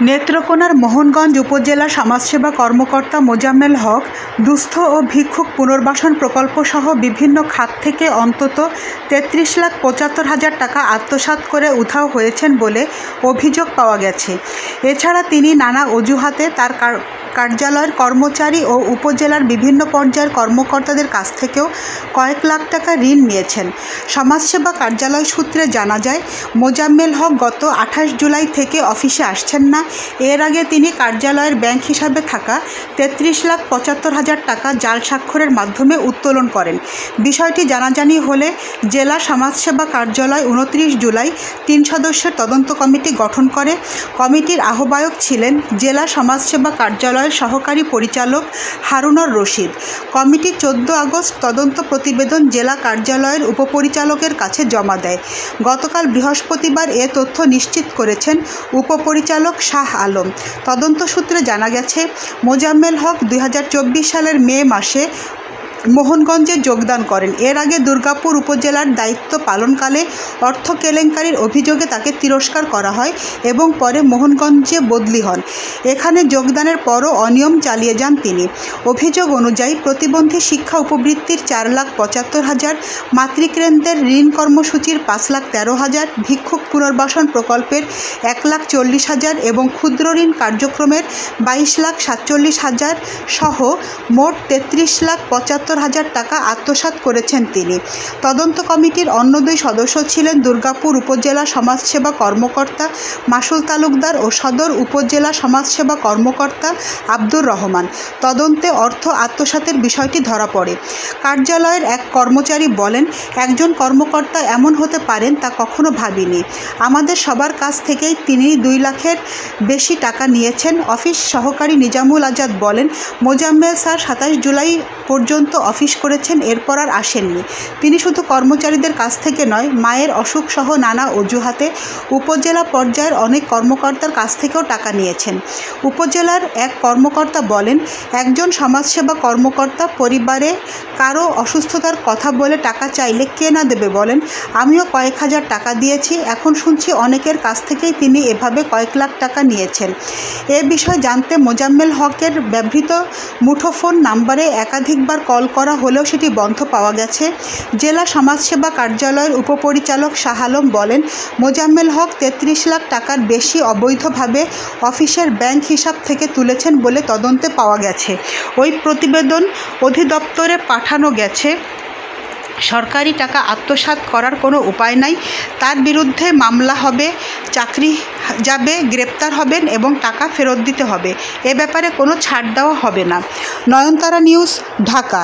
নেত্রকোনার মোহনগঞ্জ উপজেলা সমাজসেবা কর্মকর্তা মোজাম্মেল হক দুস্থ ও ভিক্ষুক পুনর্বাসন প্রকল্প সহ বিভিন্ন খাত থেকে অন্তত ৩৩,৭৫,০০০ টাকা আত্মসাৎ করে উধাও হয়েছেন বলে অভিযোগ পাওয়া গেছে। এছাড়া তিনি নানা অজুহাতে তার কার্যালয়ের কর্মচারী ও উপজেলার বিভিন্ন পর্যায়ের কর্মকর্তাদের কাছ থেকেও কয়েক লাখ টাকা ঋণ নিয়েছেন। সমাজসেবা কার্যালয় সূত্রে জানা যায়, মোজাম্মেল হক গত ২৮ জুলাই থেকে অফিসে আসছেন না। এর আগে তিনি কার্যালয়ের ব্যাংক হিসাবে থাকা ৩৩,৭৫,০০০ টাকা জাল স্বাক্ষরের মাধ্যমে উত্তোলন করেন। বিষয়টি জানাজানি হলে জেলা সমাজসেবা কার্যালয় ২৯ জুলাই ৩ সদস্যের তদন্ত কমিটি গঠন করে। কমিটির আহ্বায়ক ছিলেন জেলা সমাজসেবা কার্যালয় সহকারী পরিচালক হারুনুর রশিদ। কমিটি ১৪ আগস্ট তদন্ত প্রতিবেদন জেলা কার্যালয়ের উপপরিচালকের কাছে জমা দেয়। গতকাল বৃহস্পতিবার এ তথ্য নিশ্চিত করেছেন উপপরিচালক শাহ আলম। তদন্ত সূত্রে জানা গেছে, মোজাম্মেল হক ২০২৪ সালের মে মাসে মোহনগঞ্জে যোগদান করেন। এর আগে দুর্গাপুর উপজেলার দায়িত্ব পালনকালে অর্থ কেলেঙ্কারির অভিযোগে তাকে তিরস্কার করা হয় এবং পরে মোহনগঞ্জে বদলি হন। এখানে যোগদানের পরও অনিয়ম চালিয়ে যান তিনি। অভিযোগ অনুযায়ী প্রতিবন্ধী শিক্ষা উপবৃত্তির ৪,৭৫,০০০, মাতৃকেন্দ্রের ঋণ কর্মসূচির ৫,১৩,০০০, ভিক্ষুক পুনর্বাসন প্রকল্পের ১,৪০,০০০ এবং ক্ষুদ্র ঋণ কার্যক্রমের ২২,৪৭,০০০ সহ মোট ৩৩,৭৫,০০০ টাকা আত্মসাৎ করেছেন তিনি। তদন্ত কমিটির অন্য ২ সদস্য ছিলেন দুর্গাপুর উপজেলা সমাজসেবা কর্মকর্তা মাসুল তালুকদার ও সদর উপজেলা সমাজসেবা কর্মকর্তা আব্দুর রহমান। তদন্তে অর্থ আত্মসাতের বিষয়টি ধরা পড়ে। কার্যালয়ের এক কর্মচারী বলেন, একজন কর্মকর্তা এমন হতে পারেন তা কখনো ভাবিনি। আমাদের সবার কাছ থেকেই তিনি ২ লাখের বেশি টাকা নিয়েছেন। অফিস সহকারী নিজামুল আজাদ বলেন, মোজাম্মেল স্যার ২৭ জুলাই পর্যন্ত অফিস করেছেন, এরপর আর আসেননি। তিনি শুধু কর্মচারীদের কাছ থেকে নয়, মায়ের অসুখ সহ নানা অজুহাতে উপজেলা পর্যায়ের অনেক কর্মকর্তার কাছ থেকেও টাকা নিয়েছেন। উপজেলার এক কর্মকর্তা বলেন, একজন সমাজসেবা কর্মকর্তা পরিবারে কারো অসুস্থতার কথা বলে টাকা চাইলে কে না দেবে বলেন। আমিও কয়েক হাজার টাকা দিয়েছি। এখন শুনছি অনেকের কাছ থেকেই তিনি এভাবে কয়েক লাখ টাকা নিয়েছেন। এ বিষয়ে জানতে মোজাম্মেল হকের ব্যবহৃত মুঠোফোন নাম্বারে একাধিকবার কল করা হলেও সেটি বন্ধ পাওয়া গেছে। জেলা সমাজসেবা কার্যালয়ের উপপরিচালক শাহ আলম বলেন, মোজাম্মেল হক ৩৩ লাখ টাকার বেশি অবৈধভাবে অফিসের ব্যাংক হিসাব থেকে তুলেছেন বলে তদন্তে পাওয়া গেছে। ওই প্রতিবেদন অধিদপ্তরে পাঠানো গেছে। সরকারি টাকা আত্মসাৎ করার কোনো উপায় নাই। তার বিরুদ্ধে মামলা হবে, চাকরি যাবে, গ্রেপ্তার হবেন এবং টাকা ফেরত দিতে হবে। এ ব্যাপারে কোনো ছাড় দেওয়া হবে না। নয়নতারা নিউজ, ঢাকা।